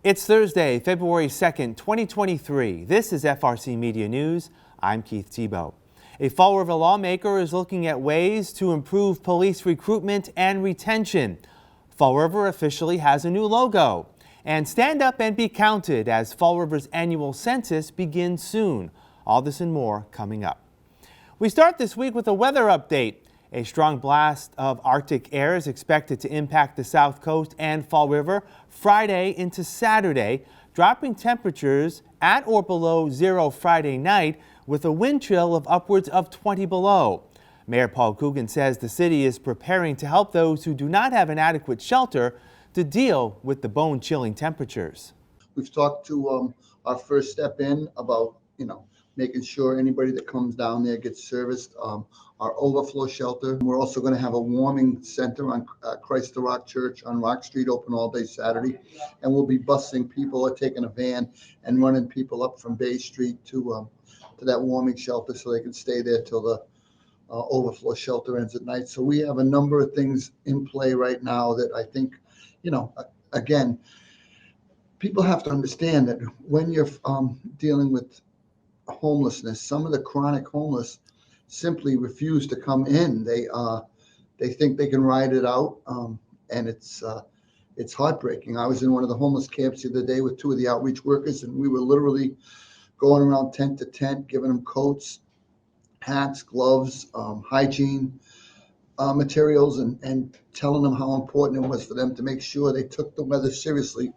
It's Thursday, February 2nd, 2023. This is FRCMedia News. I'm Keith Tebow. A Fall River lawmaker is looking at ways to improve police recruitment and retention. Fall River officially has a new logo. And stand up and be counted as Fall River's annual census begins soon. All this and more coming up. We start this week with a weather update. A strong blast of Arctic air is expected to impact the South Coast and Fall River Friday into Saturday, dropping temperatures at or below zero Friday night with a wind chill of upwards of 20 below. Mayor Paul Coogan says the city is preparing to help those who do not have an adequate shelter to deal with the bone-chilling temperatures. We've talked to our First Step In about, making sure anybody that comes down there gets serviced. Our overflow shelter. We're also going to have a warming center on Christ the Rock Church on Rock Street, open all day Saturday. And we'll be busing people or taking a van and running people up from Bay Street to that warming shelter so they can stay there till the overflow shelter ends at night. So we have a number of things in play right now that I think, again, people have to understand that when you're dealing with homelessness, some of the chronic homeless simply refuse to come in. They think they can ride it out, and it's heartbreaking. I was in one of the homeless camps the other day with two of the outreach workers, and we were literally going around tent to tent, giving them coats, hats, gloves, hygiene materials, and telling them how important it was for them to make sure they took the weather seriously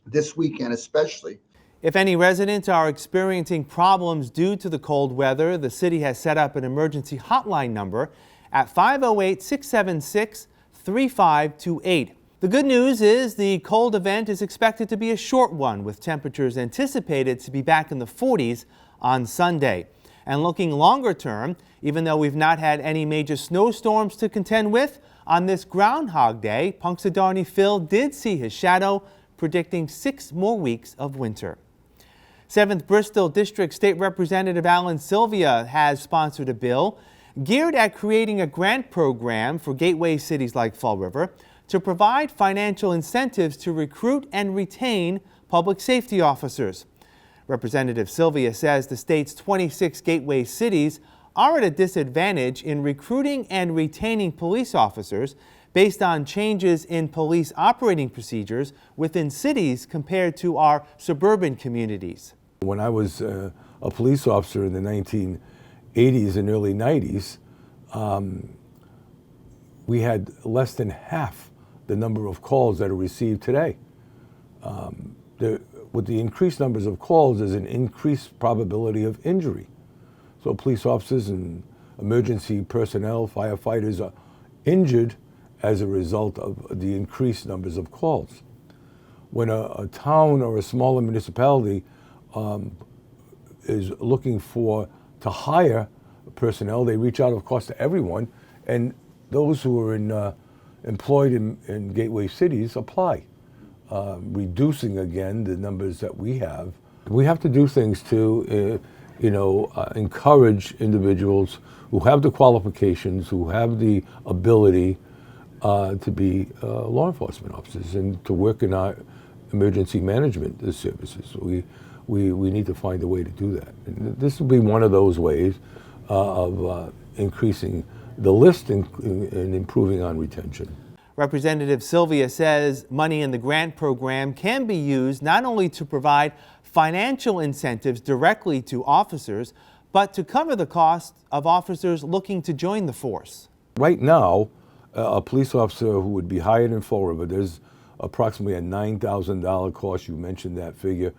this weekend especially. If any residents are experiencing problems due to the cold weather, the city has set up an emergency hotline number at 508-676-3528. The good news is the cold event is expected to be a short one, with temperatures anticipated to be back in the 40s on Sunday. And looking longer term, even though we've not had any major snowstorms to contend with, on this Groundhog Day, Punxsutawney Phil did see his shadow, predicting 6 more weeks of winter. 7th Bristol District State Representative Alan Sylvia has sponsored a bill geared at creating a grant program for gateway cities like Fall River to provide financial incentives to recruit and retain public safety officers. Representative Sylvia says the state's 26 gateway cities are at a disadvantage in recruiting and retaining police officers based on changes in police operating procedures within cities compared to our suburban communities. When I was a police officer in the 1980s and early 90s, we had less than half the number of calls that are received today. With the increased numbers of calls, there's an increased probability of injury. So police officers and emergency personnel, firefighters are injured as a result of the increased numbers of calls. When a town or a smaller municipality is looking to hire personnel, they reach out, of course, to everyone, and those who are employed in gateway cities apply, reducing again the numbers that we have. We have to do things to encourage individuals who have the qualifications, who have the ability to be law enforcement officers and to work in our emergency management services. We need to find a way to do that. And this will be one of those ways of increasing the list and improving on retention. Representative Sylvia says money in the grant program can be used not only to provide financial incentives directly to officers, but to cover the cost of officers looking to join the force. Right now, a police officer who would be hired in Fall River, there's approximately a $9,000 cost, you mentioned that figure,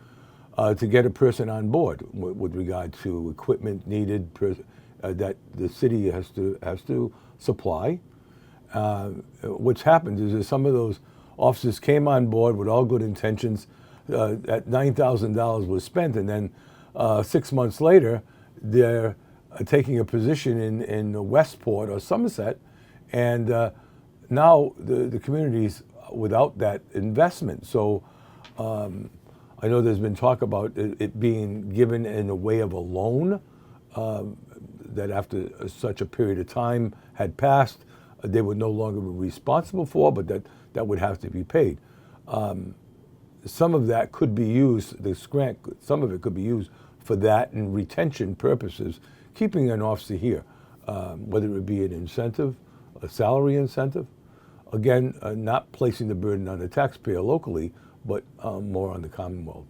to get a person on board with regard to equipment needed that the city has to supply. What's happened is that some of those officers came on board with all good intentions. That $9,000 was spent, and then 6 months later, they're taking a position in Westport or Somerset, and now the community's without that investment. So I know there's been talk about it being given in a way of a loan, that after such a period of time had passed, they would no longer be responsible for, but that would have to be paid. some of that could be used, this grant, some of it could be used for that and retention purposes, keeping an officer here, whether it be an incentive, a salary incentive. Again, not placing the burden on the taxpayer locally, but more on the Commonwealth.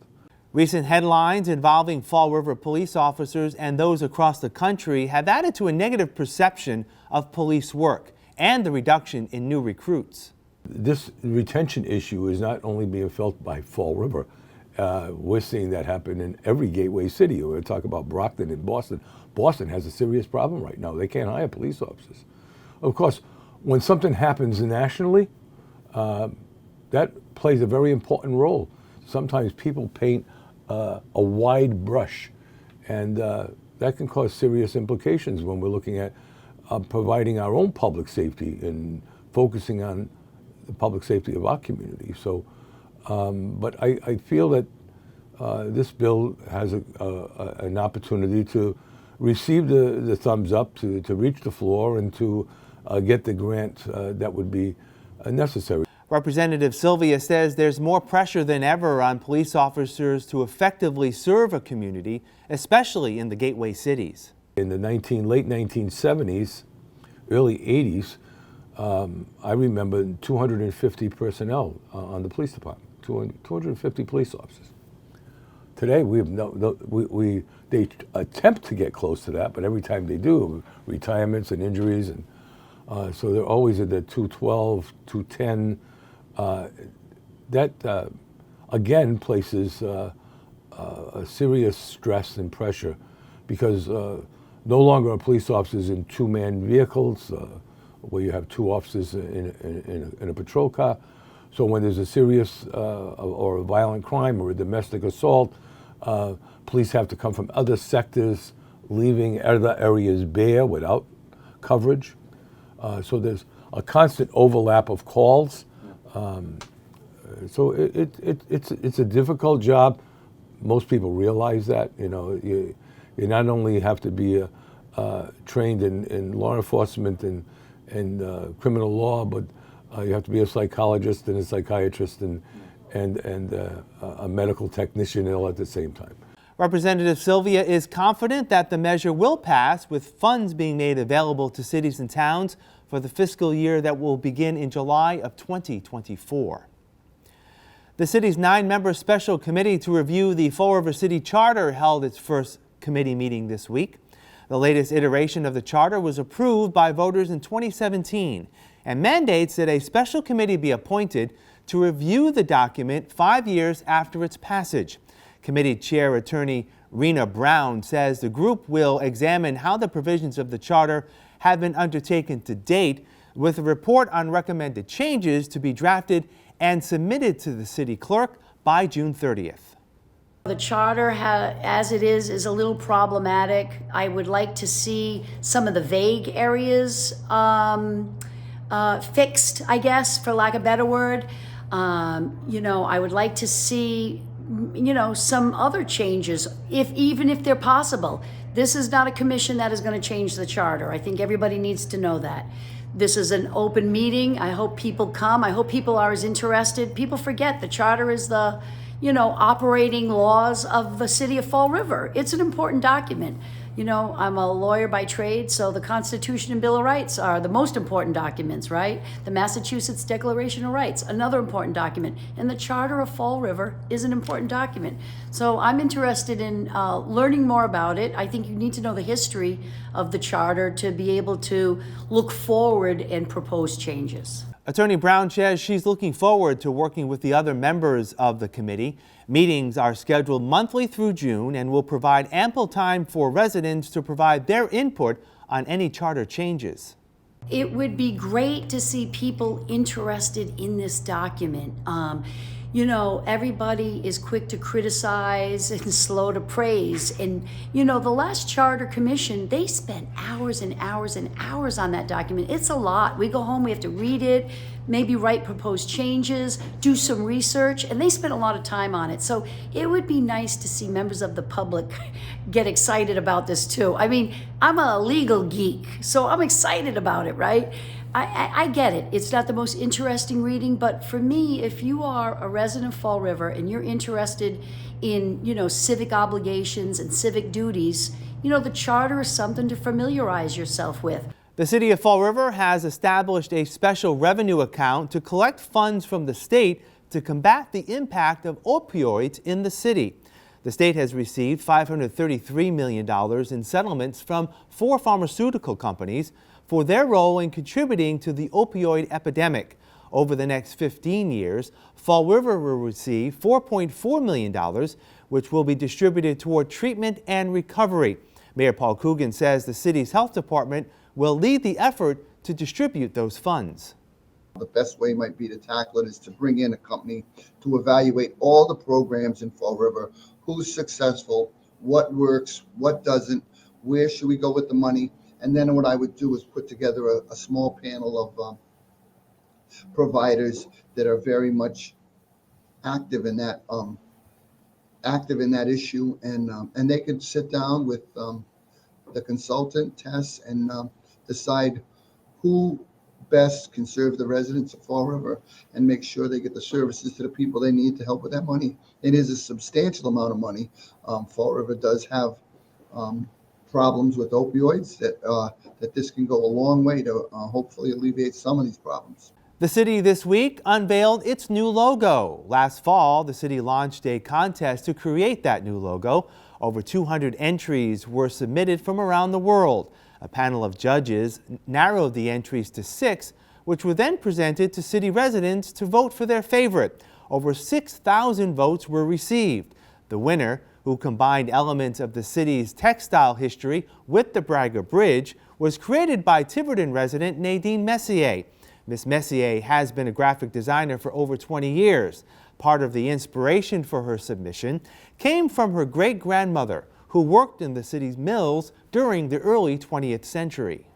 Recent headlines involving Fall River police officers and those across the country have added to a negative perception of police work and the reduction in new recruits. This retention issue is not only being felt by Fall River. We're seeing that happen in every gateway city. We're talking about Brockton and Boston. Boston has a serious problem right now. They can't hire police officers. Of course, when something happens nationally, that plays a very important role. Sometimes people paint a wide brush, and that can cause serious implications when we're looking at providing our own public safety and focusing on the public safety of our community. So, but I feel that this bill has an opportunity to receive the thumbs up, to reach the floor, and to get the grant that would be necessary. Representative Sylvia says there's more pressure than ever on police officers to effectively serve a community, especially in the gateway cities. In the late 1970s, early 80s, I remember 250 personnel on the police department, 250 police officers. Today, we have they attempt to get close to that, but every time they do, retirements and injuries, and so they're always at the 212, 210. That again places a serious stress and pressure, because no longer are police officers in two-man vehicles where you have two officers in a patrol car. So when there's a serious or a violent crime or a domestic assault, police have to come from other sectors, leaving other areas bare without coverage. So there's a constant overlap of calls. So it's a difficult job. Most people realize that. You know, you not only have to be trained in law enforcement and criminal law, but you have to be a psychologist and a psychiatrist and a medical technician all at the same time. Representative Sylvia is confident that the measure will pass, with funds being made available to cities and towns for the fiscal year that will begin in July of 2024. The city's 9-member special committee to review the Fall River City Charter held its first committee meeting this week. The latest iteration of the charter was approved by voters in 2017 and mandates that a special committee be appointed to review the document 5 years after its passage. Committee Chair Attorney Rena Brown says the group will examine how the provisions of the charter have been undertaken to date, with a report on recommended changes to be drafted and submitted to the city clerk by June 30th. The charter, as it is a little problematic. I would like to see some of the vague areas fixed, I guess, for lack of a better word. I would like to see, some other changes, even if they're possible. This is not a commission that is going to change the charter. I think everybody needs to know that. This is an open meeting. I hope people come. I hope people are as interested. People forget the charter is the, operating laws of the city of Fall River. It's an important document. I'm a lawyer by trade, so the Constitution and Bill of Rights are the most important documents, right? The Massachusetts Declaration of Rights, another important document. And the Charter of Fall River is an important document. So I'm interested in learning more about it. I think you need to know the history of the charter to be able to look forward and propose changes. Attorney Brown says she's looking forward to working with the other members of the committee. Meetings are scheduled monthly through June and will provide ample time for residents to provide their input on any charter changes. It would be great to see people interested in this document. Everybody is quick to criticize and slow to praise. And, the last Charter Commission, they spent hours and hours and hours on that document. It's a lot. We go home, we have to read it, maybe write proposed changes, do some research, and they spent a lot of time on it. So it would be nice to see members of the public get excited about this too. I mean, I'm a legal geek, so I'm excited about it, right? I get it. It's not the most interesting reading, but for me, if you are a resident of Fall River and you're interested in, civic obligations and civic duties, the charter is something to familiarize yourself with. The City of Fall River has established a special revenue account to collect funds from the state to combat the impact of opioids in the city. The state has received $533 million in settlements from 4 pharmaceutical companies for their role in contributing to the opioid epidemic. Over the next 15 years, Fall River will receive $4.4 million, which will be distributed toward treatment and recovery. Mayor Paul Coogan says the city's health department will lead the effort to distribute those funds. The best way might be to tackle it is to bring in a company to evaluate all the programs in Fall River, who's successful, what works, what doesn't, where should we go with the money. And then what I would do is put together a small panel of providers that are very much active in that issue, and they can sit down with the consultant, Tess, and decide who best can serve the residents of Fall River and make sure they get the services to the people they need to help with that money. It is a substantial amount of money. Fall River does have problems with opioids that this can go a long way to hopefully alleviate some of these problems. The city this week unveiled its new logo. Last fall, the city launched a contest to create that new logo. Over 200 entries were submitted from around the world. A panel of judges narrowed the entries to 6, which were then presented to city residents to vote for their favorite. Over 6,000 votes were received. The winner, who combined elements of the city's textile history with the Braga Bridge, was created by Tiverton resident Nadine Messier. Ms. Messier has been a graphic designer for over 20 years. Part of the inspiration for her submission came from her great-grandmother, who worked in the city's mills during the early 20th century.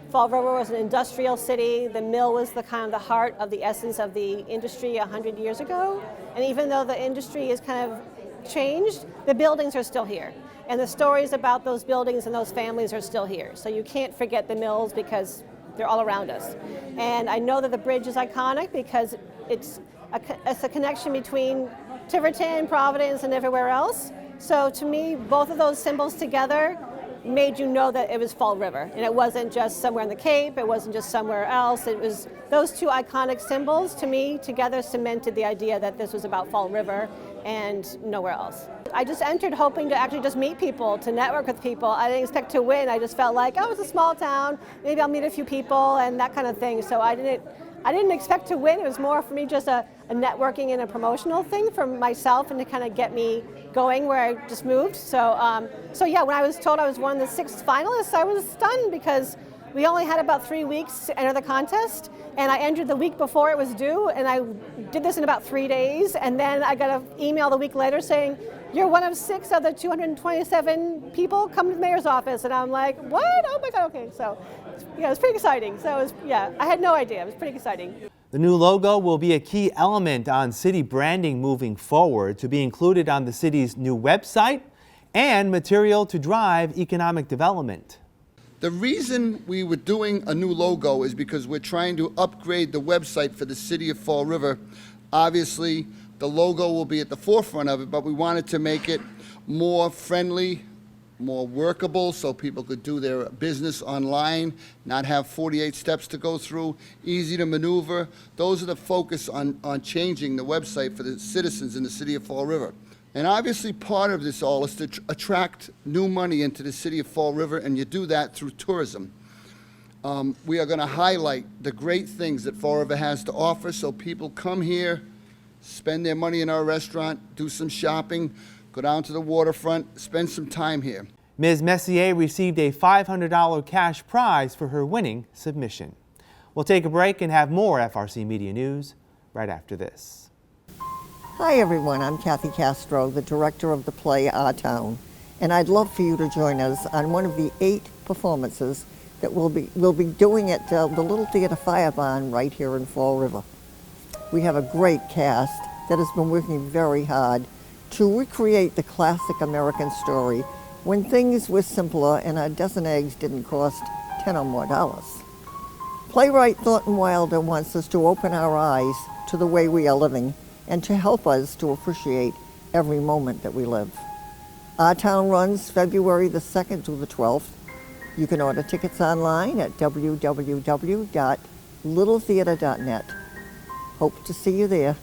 Fall River was an industrial city. The mill was the heart of the essence of the industry 100 years ago. And even though the industry is kind of changed, the buildings are still here. And the stories about those buildings and those families are still here. So you can't forget the mills because they're all around us. And I know that the bridge is iconic because it's a connection between Tiverton, Providence, and everywhere else. So to me, both of those symbols together made you know that it was Fall River. And it wasn't just somewhere in the Cape, it wasn't just somewhere else. It was those two iconic symbols, to me, together cemented the idea that this was about Fall River and nowhere else. I just entered hoping to actually just meet people, to network with people. I didn't expect to win. I just felt like, oh, it's a small town, maybe I'll meet a few people and that kind of thing. So I didn't expect to win. It was more for me just a networking and a promotional thing for myself and to kind of get me going where I just moved. So yeah, when I was told I was one of the 6 finalists, I was stunned because we only had about 3 weeks to enter the contest, and I entered the week before it was due, and I did this in about 3 days, and then I got an email the week later saying, you're one of 6 of the 227 people come to the mayor's office, and I'm like, what? Oh my God, okay. So yeah, it was pretty exciting. So it was, yeah, I had no idea. It was pretty exciting. The new logo will be a key element on city branding moving forward, to be included on the city's new website and material to drive economic development. The reason we were doing a new logo is because we're trying to upgrade the website for the city of Fall River. Obviously, the logo will be at the forefront of it, but we wanted to make it more friendly, more workable, so people could do their business online, not have 48 steps to go through, easy to maneuver. Those are the focus on changing the website for the citizens in the city of Fall River. And obviously part of this all is to attract new money into the city of Fall River, and you do that through tourism. We are going to highlight the great things that Fall River has to offer, so people come here, spend their money in our restaurant, do some shopping, go down to the waterfront, spend some time here. Ms. Messier received a $500 cash prize for her winning submission. We'll take a break and have more FRC Media News right after this. Hi everyone, I'm Kathy Castro, the director of the play Our Town, and I'd love for you to join us on one of the 8 performances that we'll be doing at the Little Theater Fire Barn right here in Fall River. We have a great cast that has been working very hard to recreate the classic American story when things were simpler and a dozen eggs didn't cost $10 or more. Playwright Thornton Wilder wants us to open our eyes to the way we are living and to help us to appreciate every moment that we live. Our town runs February the 2nd through the 12th. You can order tickets online at www.littletheater.net. Hope to see you there.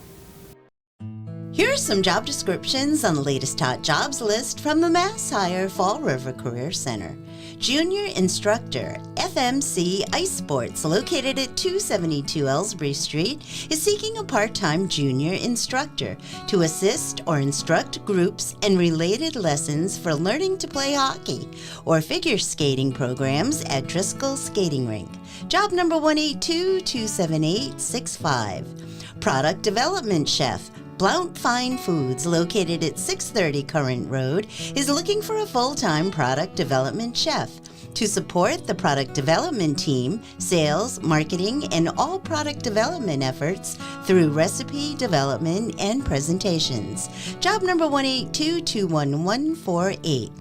Here are some job descriptions on the latest hot jobs list from the Mass Hire Fall River Career Center. Junior Instructor, FMC Ice Sports, located at 272 Ellsbury Street, is seeking a part-time junior instructor to assist or instruct groups and related lessons for learning to play hockey or figure skating programs at Driscoll Skating Rink. Job number 182-27865. Product Development Chef, Blount Fine Foods, located at 630 Current Road, is looking for a full-time product development chef to support the product development team, sales, marketing, and all product development efforts through recipe development and presentations. Job number 182-21148.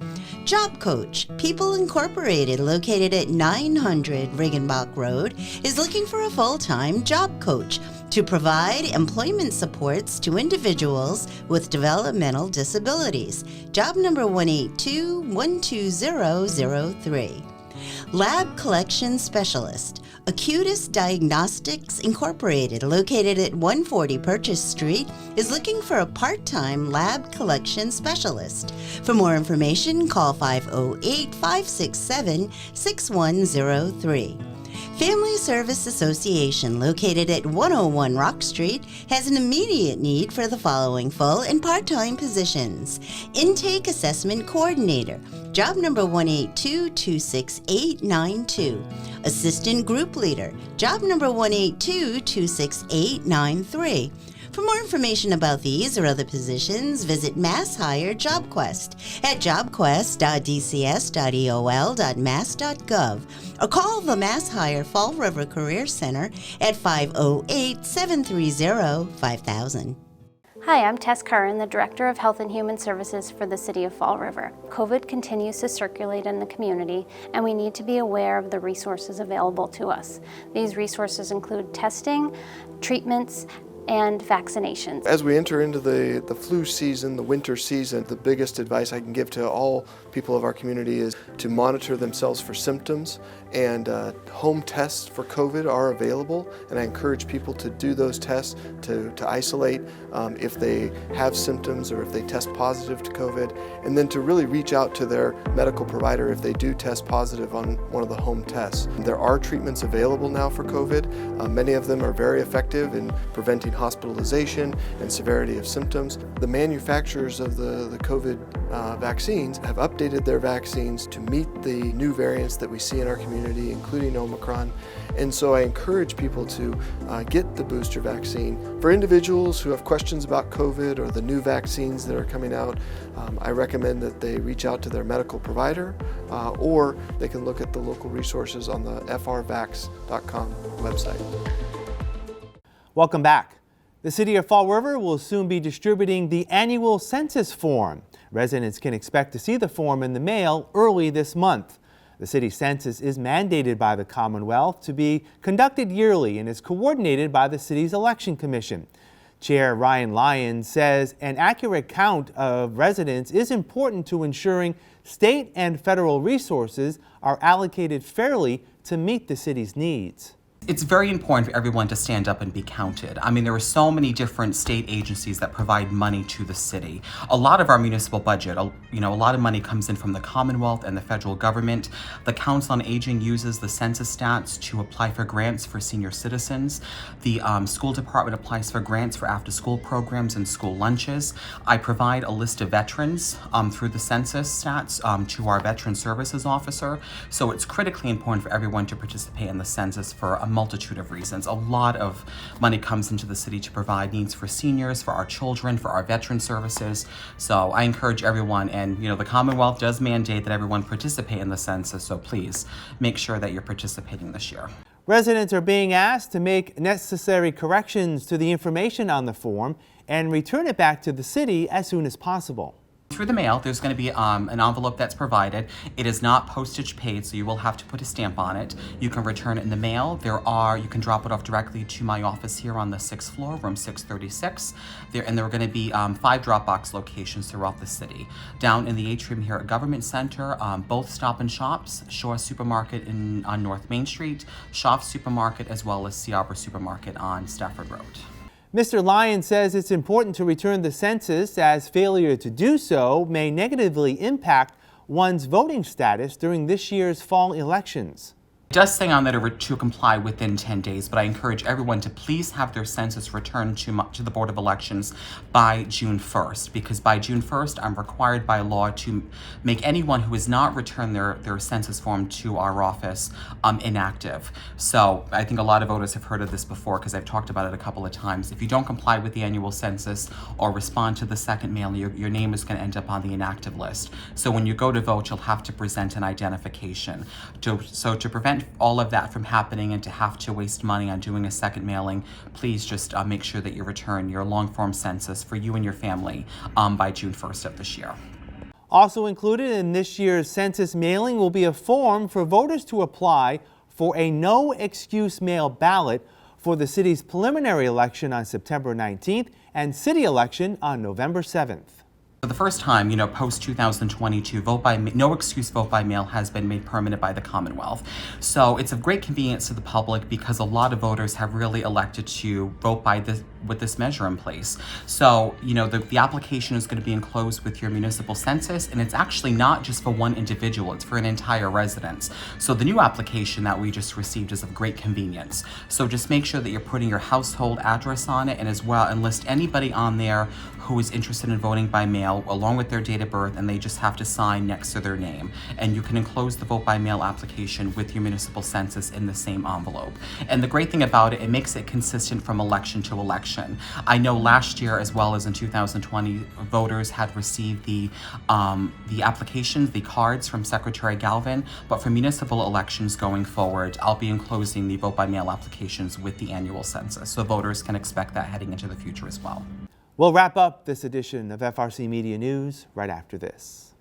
Job Coach, People Incorporated, located at 900 Riggenbach Road, is looking for a full-time job coach to provide employment supports to individuals with developmental disabilities. Job number 182-12003. Lab Collection Specialist, Acutus Diagnostics Incorporated, located at 140 Purchase Street, is looking for a part-time lab collection specialist. For more information, call 508-567-6103. Family Service Association, located at 101 Rock Street, has an immediate need for the following full and part-time positions. Intake Assessment Coordinator, job number 182-26892. Assistant Group Leader, job number 182-26893. For more information about these or other positions, visit Mass Hire JobQuest at jobquest.dcs.eol.mass.gov or call the Mass Hire Fall River Career Center at 508-730-5000. Hi, I'm Tess Curran, the Director of Health and Human Services for the City of Fall River. COVID continues to circulate in the community, and we need to be aware of the resources available to us. These resources include testing, treatments, and vaccinations. As we enter into the flu season, the winter season, the biggest advice I can give to all people of our community is to monitor themselves for symptoms, and home tests for COVID are available, and I encourage people to do those tests to isolate if they have symptoms or if they test positive to COVID, and then to really reach out to their medical provider if they do test positive on one of the home tests. There are treatments available now for COVID. Many of them are very effective in preventing hospitalization and severity of symptoms. The manufacturers of the COVID vaccines have updated their vaccines to meet the new variants that we see in our community, including Omicron. And so I encourage people to get the booster vaccine. For individuals who have questions about COVID or the new vaccines that are coming out, I recommend that they reach out to their medical provider or they can look at the local resources on the frvax.com website. Welcome back. The City of Fall River will soon be distributing the annual census form. Residents can expect to see the form in the mail early this month. The city census is mandated by the Commonwealth to be conducted yearly and is coordinated by the city's election commission. Chair Ryan Lyons says an accurate count of residents is important to ensuring state and federal resources are allocated fairly to meet the city's needs. It's very important for everyone to stand up and be counted. I mean, there are so many different state agencies that provide money to the city. A lot of our municipal budget, a lot of money comes in from the Commonwealth and the federal government. The Council on Aging uses the census stats to apply for grants for senior citizens. The school department applies for grants for after-school programs and school lunches. I provide a list of veterans through the census stats to our Veteran Services Officer. So it's critically important for everyone to participate in the census for a multitude of reasons. A lot of money comes into the city to provide needs for seniors, for our children, for our veteran services. So I encourage everyone, and the Commonwealth does mandate that everyone participate in the census, so please make sure that you're participating this year. Residents are being asked to make necessary corrections to the information on the form and return it back to the city as soon as possible. Through the mail, there's going to be an envelope that's provided. It is not postage paid, so you will have to put a stamp on it. You can return it in the mail. You can drop it off directly to my office here on the 6th floor, room 636. There are going to be 5 Dropbox locations throughout the city. Down in the atrium here at Government Center, both Stop and Shops, Shore Supermarket on North Main Street, Shop Supermarket, as well as Seabra Supermarket on Stafford Road. Mr. Lyon says it's important to return the census, as failure to do so may negatively impact one's voting status during this year's fall elections. It does say on there to comply within 10 days, but I encourage everyone to please have their census returned to the Board of Elections by June 1st, because by June 1st, I'm required by law to make anyone who has not returned their census form to our office inactive. So I think a lot of voters have heard of this before because I've talked about it a couple of times. If you don't comply with the annual census or respond to the second mail, your name is going to end up on the inactive list. So when you go to vote, you'll have to present an identification. So to prevent all of that from happening and to have to waste money on doing a second mailing, please just make sure that you return your long-form census for you and your family by June 1st of this year. Also included in this year's census mailing will be a form for voters to apply for a no-excuse mail ballot for the city's preliminary election on September 19th and city election on November 7th. For the first time, post 2022, no excuse vote by mail has been made permanent by the Commonwealth. So it's of great convenience to the public because a lot of voters have really elected to vote with this measure in place. So, the application is going to be enclosed with your municipal census, and it's actually not just for one individual, it's for an entire residence. So the new application that we just received is of great convenience. So just make sure that you're putting your household address on it, and as well enlist anybody on there who is interested in voting by mail along with their date of birth, and they just have to sign next to their name. And you can enclose the vote by mail application with your municipal census in the same envelope. And the great thing about it makes it consistent from election to election. I know last year, as well as in 2020, voters had received the applications, the cards from Secretary Galvin, but for municipal elections going forward, I'll be enclosing the vote by mail applications with the annual census. So voters can expect that heading into the future as well. We'll wrap up this edition of FRC Media News right after this.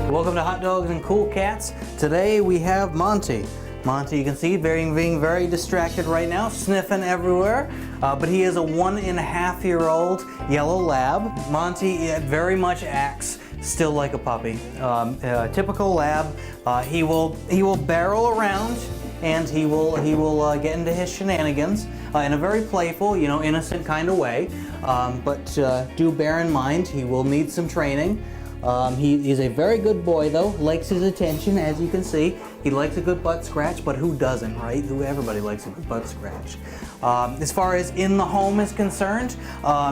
Welcome to Hot Dogs and Cool Cats. Today we have Monty. Monty, you can see, being very distracted right now, sniffing everywhere. But he is a 1.5-year-old yellow lab. Monty very much acts still like a puppy. Typical lab. He will barrel around and he will get into his shenanigans in a very playful, innocent kind of way. But do bear in mind, he will need some training. He is a very good boy though, likes his attention, as you can see. He likes a good butt scratch, but who doesn't, right? Everybody likes a good butt scratch. As far as in the home is concerned,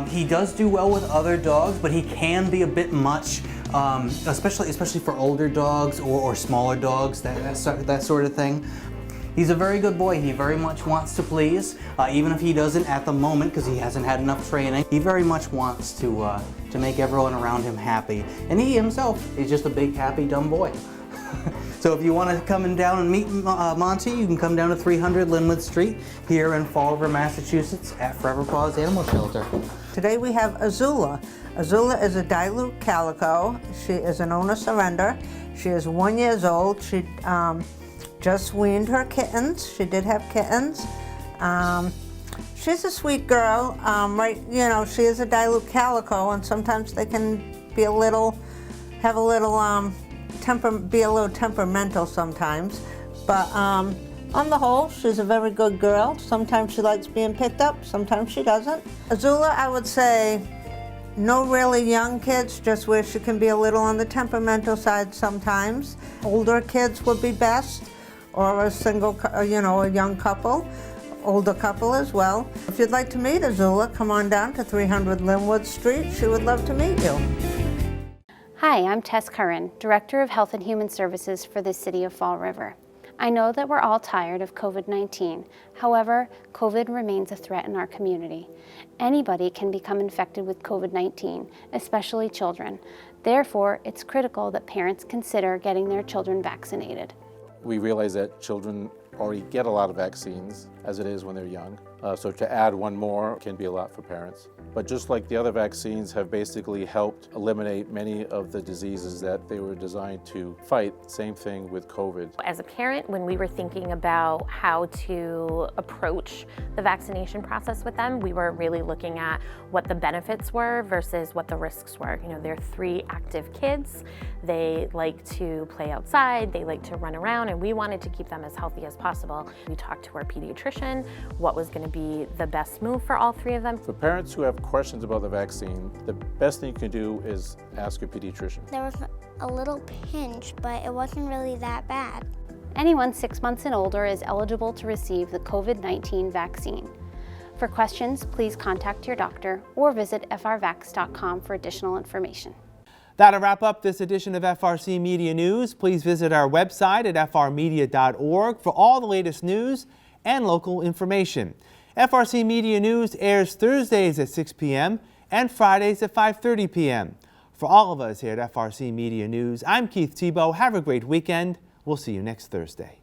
he does do well with other dogs, but he can be a bit much, especially for older dogs or smaller dogs, that sort of thing. He's a very good boy. He very much wants to please, even if he doesn't at the moment because he hasn't had enough training. He very much wants to make everyone around him happy. And he himself is just a big, happy, dumb boy. So if you want to come down and meet Monty, you can come down to 300 Linwood Street here in Fall River, Massachusetts at Forever Paws Animal Shelter. Today we have Azula. Azula is a dilute calico. She is an owner surrender. She is 1 year old. She just weaned her kittens. She did have kittens. She's a sweet girl. She is a dilute calico, and sometimes they can be be a little temperamental sometimes. But on the whole, she's a very good girl. Sometimes she likes being picked up, sometimes she doesn't. Azula, I would say, no really young kids, just where she can be a little on the temperamental side sometimes. Older kids would be best, or a single, a young couple, older couple as well. If you'd like to meet Azula, come on down to 300 Linwood Street. She would love to meet you. Hi, I'm Tess Curran, Director of Health and Human Services for the City of Fall River. I know that we're all tired of COVID-19. However, COVID remains a threat in our community. Anybody can become infected with COVID-19, especially children. Therefore, it's critical that parents consider getting their children vaccinated. We realize that children already get a lot of vaccines as it is when they're young. So to add one more can be a lot for parents. But just like the other vaccines have basically helped eliminate many of the diseases that they were designed to fight, same thing with COVID. As a parent, when we were thinking about how to approach the vaccination process with them, we were really looking at what the benefits were versus what the risks were. You know, they're 3 active kids. They like to play outside, they like to run around, and we wanted to keep them as healthy as possible. We talked to our pediatrician, what was going to be the best move for all 3 of them. For parents who have questions about the vaccine, the best thing you can do is ask your pediatrician. There was a little pinch, but it wasn't really that bad. Anyone 6 months and older is eligible to receive the COVID-19 vaccine. For questions, please contact your doctor or visit frvax.com for additional information. That'll wrap up this edition of FRC Media News. Please visit our website at frmedia.org for all the latest news and local information. FRC Media News airs Thursdays at 6 p.m. and Fridays at 5:30 p.m. For all of us here at FRC Media News, I'm Keith Tebow. Have a great weekend. We'll see you next Thursday.